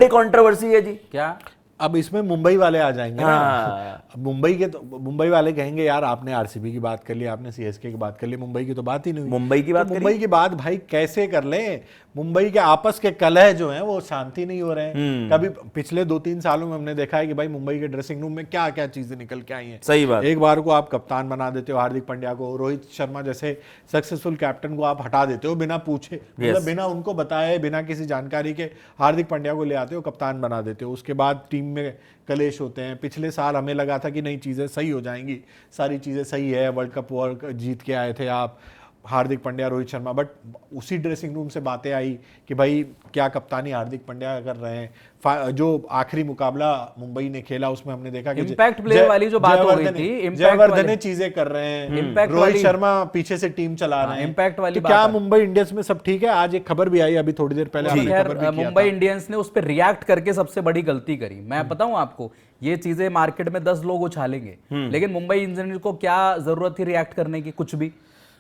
Controversy है जी। क्या अब इसमें मुंबई वाले आ जाएंगे ना। हाँ। अब मुंबई वाले कहेंगे यार आपने आरसीबी की बात कर ली, आपने सीएसके की बात कर ली, मुंबई की तो बात ही नहीं हुई। मुंबई की बात तो मुंबई की बात भाई कैसे कर लें? मुंबई के आपस के कलह जो हैं वो शांति नहीं हो रहे हैं। कभी पिछले 2-3 सालों में हमने देखा है कि भाई मुंबई के ड्रेसिंग रूम में क्या क्या चीजें निकल के आई हैं। सही बात। एक बार को आप कप्तान बना देते हो हार्दिक पांड्या को, रोहित शर्मा जैसे सक्सेसफुल कैप्टन को आप हटा देते हो बिना पूछे, मतलब बिना उनको बताए, बिना किसी जानकारी के हार्दिक पांड्या को ले आते हो, कप्तान बना देते हो। उसके बाद टीम में कलेश होते हैं। पिछले साल हमें लगा था कि नई चीजें सही हो जाएंगी, सारी चीजें सही है, वर्ल्ड कप जीत के आए थे आप, हार्दिक पांड्या, रोहित शर्मा, बट उसी ड्रेसिंग रूम से बातें आई कि भाई क्या कप्तानी हार्दिक पांड्या कर रहे हैं। जो आखिरी मुकाबला मुंबई ने खेला उसमें हमने देखा कि इम्पैक्ट प्लेयर वाली जो बात हो गई थी, जयवर्धने चीजें कर रहे हैं, रोहित शर्मा पीछे से टीम चला रहे हैं, इम्पैक्ट वाली तो क्या मुंबई इंडियंस में सब ठीक है? आज एक खबर भी आई अभी थोड़ी देर पहले, मुंबई इंडियंस ने उस पर रिएक्ट करके सबसे बड़ी गलती करी। मैं बताऊं आपको, ये चीजें मार्केट में 10 लोग उछालेंगे, लेकिन मुंबई इंडियंस को क्या जरूरत थी रिएक्ट करने की? कुछ भी,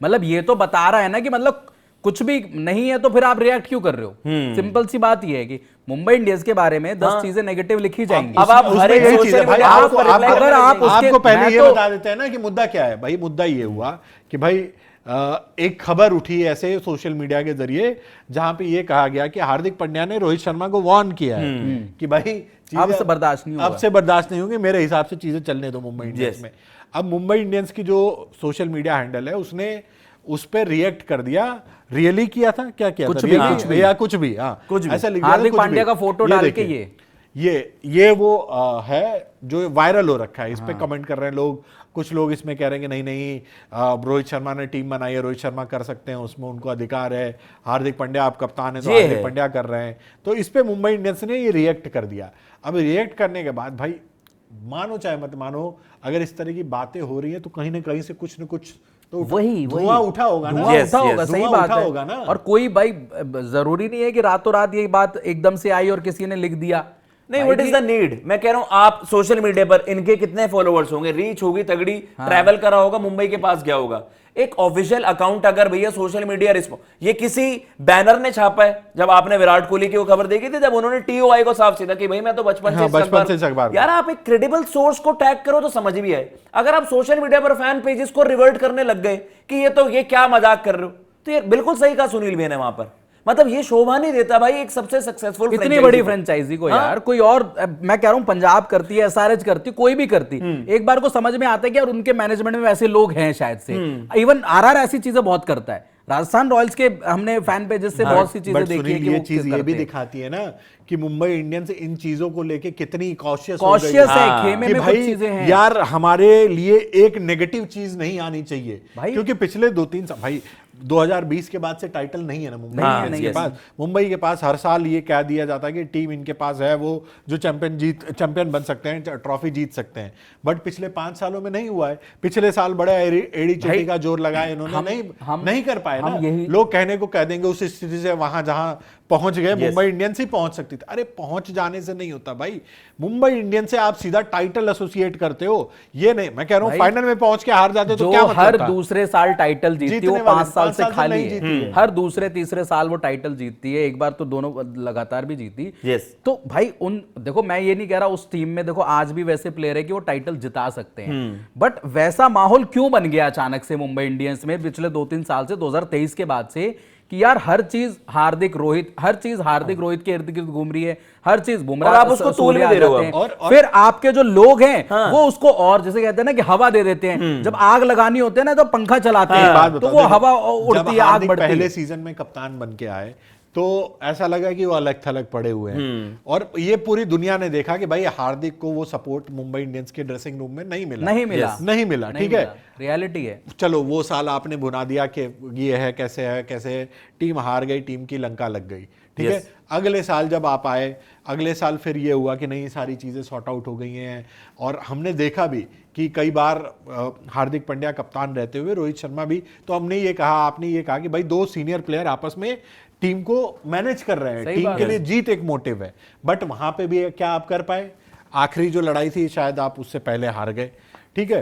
मतलब ये तो बता रहा है ना कि मतलब कुछ भी नहीं है तो फिर आप रिएक्ट क्यों कर रहे हो? सिंपल सी बात ये है कि मुंबई इंडियंस के बारे में 10 चीजें नेगेटिव लिखी जाएंगी। अब आप हर एक सोशल मीडिया अगर आप आपको पहले ये बता देते हैं ना कि मुद्दा क्या है। भाई मुद्दा ये हुआ कि भाई एक खबर उठी ऐसे सोशल मीडिया के जरिए जहां पे ये कहा गया कि हार्दिक पांड्या ने रोहित शर्मा को वार्न किया है कि भाई अब से बर्दाश्त नहीं होगा, अब से बर्दाश्त नहीं होंगे, मेरे हिसाब से चीजें चलने दो मुंबई इंडियंस में। अब मुंबई इंडियंस की जो सोशल मीडिया हैंडल है उसने उस पर रिएक्ट कर दिया। रियली किया था, क्या किया कुछ था? भी, कुछ भी या कुछ भी, हाँ कुछ भी। ऐसा लिख दिया। हार्दिक पांड्या का फोटो डाल के ये वो है जो वायरल हो रखा है। इस पे कमेंट कर रहे हैं लोग। कुछ लोग इसमें कह रहे हैं कि नहीं रोहित शर्मा ने टीम बनाई है, रोहित शर्मा कर सकते हैं, उसमें उनको अधिकार है, हार्दिक पांड्या आप कप्तान है तो हार्दिक पांड्या कर रहे हैं। तो इस पे मुंबई इंडियंस ने ये रिएक्ट कर दिया। अब रिएक्ट करने के बाद भाई मानो चाहे मत मानो, अगर इस तरह की बातें हो रही है तो कहीं ना कहीं से कुछ न कुछ तो वही धुआं उठा होगा ना, धुआं उठा होगा, सही बात है। होगा ना। और कोई भाई जरूरी नहीं है कि रातों रात ये बात एकदम से आई और किसी ने लिख दिया। नहीं, व्हाट इज द नीड? मैं कह रहा हूं आप सोशल मीडिया पर इनके कितने फॉलोवर्स होंगे, रीच होगी तगड़ी, ट्रैवल करा होगा, मुंबई के पास गया होगा। एक ऑफिशियल अकाउंट अगर भैया सोशल मीडिया ये किसी बैनर ने छापा है। जब आपने विराट कोहली की वो खबर देखी थी, जब उन्होंने टीओआई को साफ सीधा कि भाई मैं तो बचपन से यार, आप एक क्रेडिबल सोर्स को टैग करो तो समझ भी आए। अगर आप सोशल मीडिया पर फैन पेजेस को रिवर्ट करने लग गए कि ये क्या मजाक कर रहे हो, तो ये बिल्कुल सही कहा सुनील भैया ने वहां पर। मतलब ये शोभा नहीं देता भाई एक सबसे सक्सेसफुल इतनी बड़ी फ्रेंचाइजी को। यार कोई और, मैं कह रहा हूं पंजाब करती है, एसआरएच करती, कोई भी करती, एक बार को समझ में आता है कि और उनके मैनेजमेंट में वैसे लोग हैं शायद से। इवन आरआर ऐसी चीजें बहुत करता है। राजस्थान रॉयल्स के हमने फैन पेजेस से बहुत सी चीजें देखी है कि ये चीज ये भी दिखाती है ना कि मुंबई इंडियंस इन चीजों को लेके कितनी कॉशियस है, खेमे में कुछ चीजें हैं। यार हमारे लिए एक नेगेटिव चीज नहीं आनी चाहिए, क्योंकि पिछले 2-3 साल भाई 2020 के बाद से टाइटल नहीं है ना मुंबई इंडियंस के पास। मुंबई के पास हर साल ये कह दिया जाता है कि टीम इनके पास है वो जो चैंपियन बन सकते हैं, ट्रॉफी जीत सकते हैं, बट पिछले 5 सालों में नहीं हुआ है। पिछले साल बड़ा एड़ी चोटी का जोर लगाया इन्होंने, नहीं कर पाए ना। लोग कहने को कह देंगे उस स्थिति से वहां जहां पहुंच गए मुंबई इंडियंस ही पहुंच सकती थी। अरे पहुंच जाने से नहीं होता भाई, मुंबई इंडियंस से आप सीधा टाइटल एसोसिएट करते हो, ये नहीं। मैं कह रहा हूं फाइनल में पहुंच के हार जाते तो क्या मतलब? हर दूसरे साल टाइटल जीतती है, वो 5 साल से खाली है। हर दूसरे तीसरे साल वो टाइटल जीतती है, एक बार तो दोनों लगातार भी जीती। तो भाई देखो मैं ये नहीं कह रहा उस टीम में देखो आज भी वैसे प्लेयर है कि वो टाइटल जिता सकते हैं, बट वैसा माहौल क्यों बन गया अचानक से मुंबई इंडियंस में पिछले 2-3 साल से, 2023 के बाद से, कि यार हर चीज हार्दिक रोहित के इर्द गिर्द घूम रही है, हर चीज बुमराह, आप उसको तूल भी दे रहे हो। फिर आपके जो लोग हैं वो उसको और जैसे कहते हैं ना कि हवा दे देते हैं। जब आग लगानी होती है ना तो पंखा चलाते हैं, तो वो हवा उड़ती है, आग बढ़ती है। पहले सीजन में कप्तान बन के आए तो ऐसा लगा कि वो अलग थलग पड़े हुए हैं, और ये पूरी दुनिया ने देखा कि भाई हार्दिक को वो सपोर्ट मुंबई इंडियंस के ड्रेसिंग रूम में नहीं मिला। ठीक है, रियलिटी है। चलो वो साल आपने भुना दिया कि ये है कैसे टीम हार गई, टीम की लंका लग गई। ठीक है, अगले साल जब आप आए, अगले साल फिर ये हुआ कि नहीं सारी चीजें सॉर्ट आउट हो गई हैं, और हमने देखा भी कि कई बार हार्दिक पांड्या कप्तान रहते हुए रोहित शर्मा भी, तो आपने ये कहा कि भाई 2 सीनियर प्लेयर आपस में टीम को मैनेज कर रहे हैं, टीम के लिए जीत एक मोटिव है, बट वहां पे भी क्या आप कर पाए? आखिरी जो लड़ाई थी शायद आप उससे पहले हार गए। ठीक है,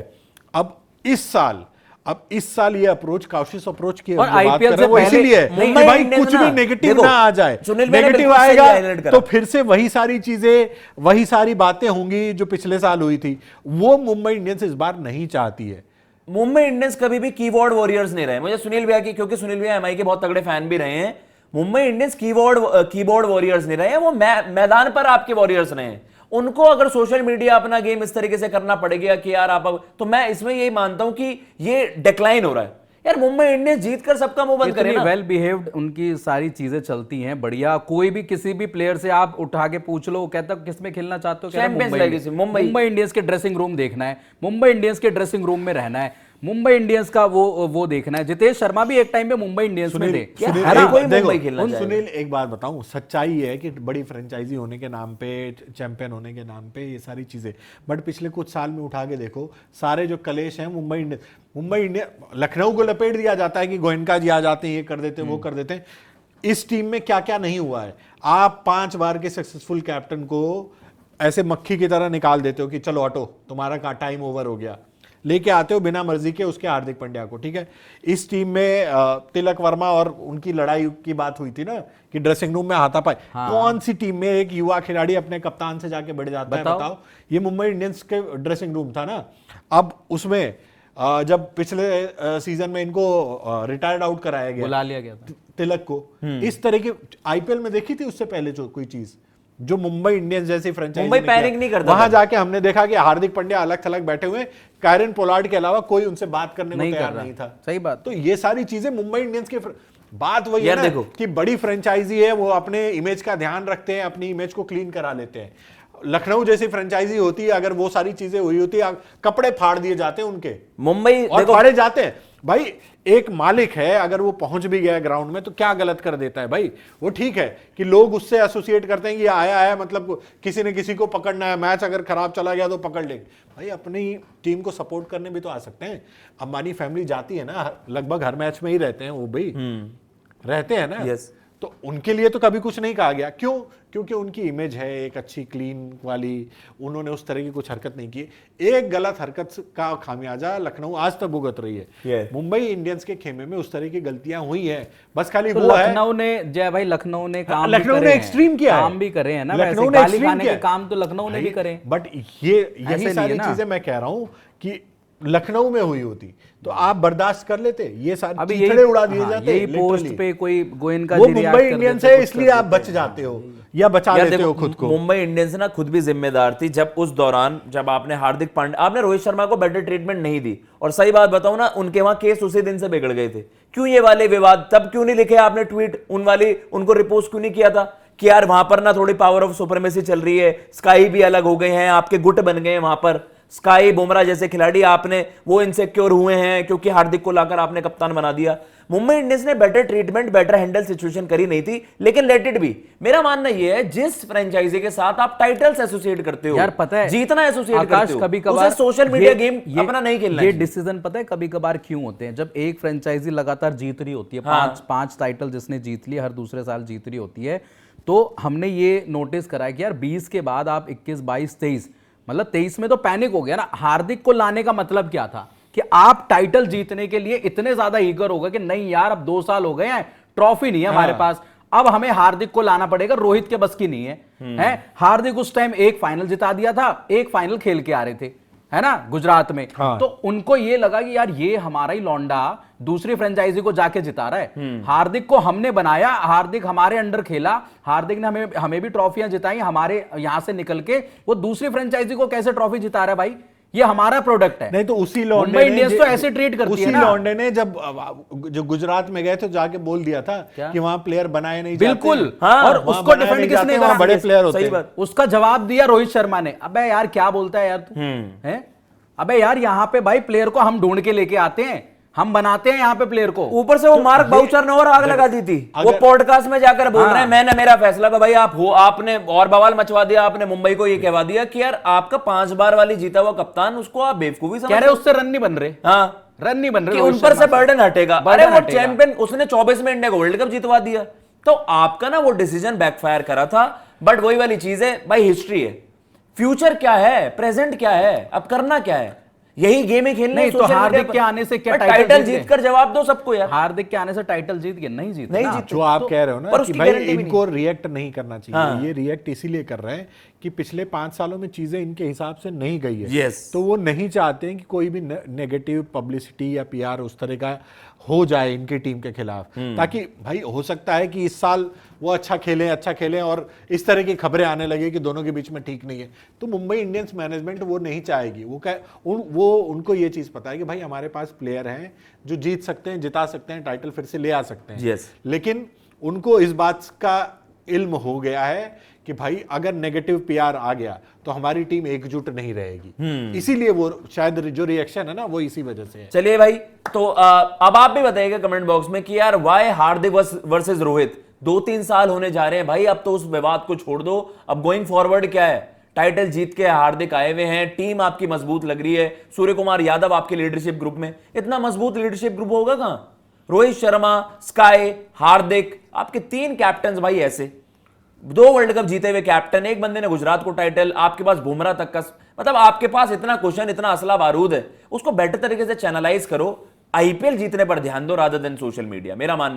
अब इस साल अब इस साल ये अप्रोच काउशिस अप्रोच की और आईपीएल से वो इसीलिए है मुंबई कि भाई इंडियंस कुछ भी ना, नेगेटिव देखो, ना आ जाए, सुनील मैंने नेगेटिव बिल्कुल सही highlight आएगा करा। तो फिर से वही सारी चीजें, वही सारी बातें होंगी जो पिछले साल हुई थी। वो मुंबई इंडियंस इस बार नहीं चाहती है। मुंबई इंडियंस कभी भी कीबोर्ड वॉरियर्स नहीं रहे। मुझे सुनील भैया की, क्योंकि सुनील भैया एमआई के बहुत तगड़े फैन भी रहे हैं, मुंबई इंडियंस कीबोर्ड वॉरियर्स नहीं रहे हैं, वो मैदान पर आपके वॉरियर्स रहे हैं। उनको अगर सोशल मीडिया अपना गेम इस तरीके से करना पड़ेगा कि यार आप, तो मैं इसमें यही मानता हूं कि ये डिक्लाइन हो रहा है। यार मुंबई इंडियंस जीत कर सबका मुंह बंद करे ना। वेल बिहेव्ड उनकी सारी चीजें चलती हैं बढ़िया। कोई भी किसी भी प्लेयर से आप उठा के पूछ लो, वो कहता किसमें खेलना चाहते हो, कहता मुंबई इंडियंस के ड्रेसिंग रूम देखना है, मुंबई इंडियंस के ड्रेसिंग रूम में रहना है, मुंबई इंडियंस का वो देखना है। जितेश शर्मा भी एक टाइम पे मुंबई इंडियंस में थे। सुनील एक बात बताऊं, सच्चाई है कि बड़ी फ्रेंचाइजी होने के नाम पे, चैंपियन होने के नाम पे ये सारी चीजें, बट पिछले कुछ साल में उठा के देखो, सारे जो कलेश हैं मुंबई इंडियन, लखनऊ को लपेट दिया जाता है कि गोयनका जी आ जाते हैं, ये कर देते हैं, वो कर देते हैं। इस टीम में क्या क्या नहीं हुआ है। आप 5 बार के सक्सेसफुल कैप्टन को ऐसे मक्खी की तरह निकाल देते हो कि चलो हटो, तुम्हारा टाइम ओवर हो गया, लेके आते हो बिना मर्जी के उसके हार्दिक पांड्या को। ठीक है, इस टीम में तिलक वर्मा और उनकी लड़ाई की बात हुई थी ना कि ड्रेसिंग रूम में हाथापाई। कौन सी टीम में एक युवा खिलाड़ी अपने कप्तान से जाके बढ़ जाता है, बताओ। ये मुंबई इंडियंस के ड्रेसिंग रूम था ना। अब उसमें जब पिछले सीजन में इनको रिटायर्ड आउट कराया गया, बुला लिया गया था तिलक को, इस तरह की आईपीएल में देखी थी उससे पहले जो कोई चीज जो मुंबई इंडियंस जैसी फ्रेंचाइजी मुंबई पैनिक नहीं करता, वहां जाके हमने देखा कि हार्दिक पांड्या अलग थलग बैठे हुए, कायरन पोलार्ड के अलावा कोई उनसे बात करने को तैयार नहीं था। सही बात। तो ये सारी चीजें मुंबई इंडियंस के बात वही है ना कि बड़ी फ्रेंचाइजी है, वो अपने इमेज का ध्यान रखते हैं, अपनी इमेज को क्लीन करा लेते हैं। लखनऊ जैसी फ्रेंचाइजी होती है, अगर वो सारी चीजें हुई होती, कपड़े फाड़ दिए जाते हैं उनके, मुंबई और फाड़े जाते हैं। भाई एक मालिक है, अगर वो पहुंच भी गया ग्राउंड में तो क्या गलत कर देता है भाई। वो ठीक है कि लोग उससे एसोसिएट करते हैं कि आया है, मतलब किसी ने किसी को पकड़ना है, मैच अगर खराब चला गया तो पकड़ लेंगे। भाई अपनी टीम को सपोर्ट करने भी तो आ सकते हैं। अंबानी फैमिली जाती है ना, लगभग हर मैच में ही रहते हैं वो भाई, रहते हैं ना। यस। तो उनके लिए तो कभी कुछ नहीं कहा गया। क्यों? क्योंकि उनकी इमेज है एक अच्छी क्लीन वाली, उन्होंने उस तरह की कुछ हरकत नहीं की। एक गलत हरकत का खामियाजा लखनऊ आज तक भुगत रही है। मुंबई इंडियंस के खेमे में उस तरह की गलतियां हुई है, बस खाली तो वो है। लखनऊ ने जय भाई, लखनऊ ने काम लखनऊ ने एक्सट्रीम किया, काम भी करे हैं ना, लखनऊ ने एक्सट्रीम किया काम तो लखनऊ ने भी करे। बट यही सारी चीजें मैं कह रहा हूं कि लखनऊ में हुई होती तो आप बर्दाश्त कर लेते, ये सारे चीथड़े उड़ा दिए जाते। यही पोस्ट पे कोई गोयनका वो मुंबई इंडियंस है, इसलिए आप बच जाते हो या बचा लेते हो खुद को। मुंबई इंडियंस ना खुद भी जिम्मेदार थी जब उस दौरान, जब आपने हार्दिक पांड्या, आपने रोहित शर्मा को बेटर ट्रीटमेंट नहीं दी। और सही बात बताऊं ना, उनके वहां केस उसी दिन से बिगड़ गए थे। क्यों ये वाले विवाद, तब क्यों नहीं लिखे आपने ट्वीट, उनको रिपोस्ट क्यों नहीं किया था कि यार वहां पर ना थोड़ी पावर ऑफ सुपरमेसी चल रही है, स्काई भी अलग हो गए हैं, आपके गुट बन गए हैं वहां पर। स्काई, बुमराह जैसे खिलाड़ी आपने वो इनसिक्योर हुए हैं क्योंकि हार्दिक को लाकर आपने कप्तान बना दिया। मुंबई इंडियंस ने better treatment, better handle situation करी नहीं थी, लेकिन लेट इट बी। मेरा मानना ये है, जिस फ्रेंचाइजी के साथ आप टाइटल्स एसोसिएट करते हो, यार पता है जीतना एसोसिएट करते हो, कभी कभार सोशल मीडिया गेम अपना नहीं खेलना। ये डिसीजन पता है कभी कभार क्यों होते हैं, जब एक फ्रेंचाइजी लगातार जीत रही होती है, पांच टाइटल जिसने जीत लिया, हर दूसरे साल जीत रही होती है, तो हमने ये नोटिस करा कि यार 20 के बाद आप 21, 22, 23, मतलब 23 में तो पैनिक हो गया ना। हार्दिक को लाने का मतलब क्या था कि आप टाइटल जीतने के लिए इतने ज्यादा ईगर होगा कि नहीं यार अब 2 साल हो गए हैं, ट्रॉफी नहीं है हमारे पास, अब हमें हार्दिक को लाना पड़ेगा, रोहित के बस की नहीं है। हार्दिक उस टाइम एक फाइनल जिता दिया था, एक फाइनल खेल के आ रहे थे, है ना, गुजरात में। तो उनको ये लगा कि यार ये हमारा ही लौंडा दूसरी फ्रेंचाइजी को जाके जिता रहा है। हार्दिक को हमने बनाया, हार्दिक हमारे अंडर खेला, हार्दिक ने हमें भी ट्रॉफियां जिताई, हमारे यहां से निकल के वो दूसरी फ्रेंचाइजी को कैसे ट्रॉफी जिता रहा है भाई, ये हमारा प्रोडक्ट है। नहीं तो उसी लौंडे इंडियंस तो ऐसे ट्रीट करती है ना। उसी लौंडे ने जब जो गुजरात में गए थे जाके बोल दिया था कि वहां प्लेयर बनाए नहीं जाते। बिल्कुल। और उसको डिफेंड किसने करा, बड़े प्लेयर होते हैं। उसका जवाब दिया रोहित शर्मा ने। अबे यार क्या बोलता है यार तू, हैं? अबे यार यहाँ पे भाई प्लेयर को हम ढूंढ के लेके आते हैं, हम बनाते हैं यहाँ पे प्लेयर को। ऊपर से वो मार्क बाउचर ने और आग लगा दी थी, वो पॉडकास्ट में जाकर बोल रहे हैं मैंने मेरा फैसला का भाई आप हो, आपने और बवाल मचवा दिया, आपने मुंबई को ये कहवा दिया कि यार आपका 5 बार वाली जीता हुआ कप्तान, उसको आप बेवकूफी समझ रहे हो, उससे रन नहीं बन रहे। हाँ, रन नहीं बन रहे, उन पर से बर्डन हटेगा। अरे वो चैंपियन, उसने 24 में इंडिया को वर्ल्ड कप जितवा दिया। तो आपका ना वो डिसीजन बैकफायर करा था। बट वही वाली चीज है भाई, हिस्ट्री है, फ्यूचर क्या है, प्रेजेंट क्या है, अब करना क्या है। यही गेम ही खेलने नहीं तो हार्दिक के आने से क्या टाइटल जीत कर जवाब दो सबको यार। हार्दिक के आने से टाइटल जीत गए? नहीं जीत, नहीं ना। जीते। जो आप कह रहे हो ना पर कि उसकी भाई गारंटी भी इनको रिएक्ट नहीं करना चाहिए, हाँ। ये रिएक्ट इसीलिए कर रहे हैं कि पिछले 5 सालों में चीजें इनके हिसाब से नहीं गई है। Yes. तो वो नहीं चाहते हैं कि कोई भी नेगेटिव पब्लिसिटी या पीआर उस तरह का हो जाए इनकी टीम के खिलाफ, ताकि भाई हो सकता है कि इस साल वो अच्छा खेलें और इस तरह की खबरें आने लगे कि दोनों के बीच में ठीक नहीं है। तो मुंबई इंडियंस मैनेजमेंट वो नहीं चाहेगी। वो उनको ये चीज पता है कि भाई हमारे पास प्लेयर हैं जो जीत सकते हैं, जिता सकते हैं, टाइटल फिर से ले आ सकते हैं। Yes. लेकिन उनको इस बात का इल्म हो गया है कि भाई अगर नेगेटिव पीआर आ गया तो हमारी टीम एकजुट नहीं रहेगी। इसीलिए वो शायद जो रिएक्शन है ना वो इसी वजह से है। चलिए भाई, तो अब आप भी बताइएगा कमेंट बॉक्स में कि यार वाई हार्दिक वर्सेस रोहित, 2-3 साल होने जा रहे हैं भाई, अब तो उस विवाद को छोड़ दो। अब गोइंग फॉरवर्ड क्या है? टाइटल जीत के हार्दिक आए हुए हैं, टीम आपकी मजबूत लग रही है, सूर्य कुमार यादव आपके लीडरशिप ग्रुप में। इतना मजबूत लीडरशिप ग्रुप होगा कहां? रोहित शर्मा, स्काई, हार्दिक, आपके 3 कैप्टन भाई, ऐसे 2 वर्ल्ड कप जीते हुए कैप्टन, एक बंदे ने गुजरात को टाइटल, आपके पास बुमराह तक का, मतलब आपके पास इतना क्वेश्चन, इतना असला बारूद है, उसको बेटर तरीके से चैनलाइज करो, आईपीएल जीतने पर ध्यान दो रादर देन सोशल मीडिया, मेरा मानना।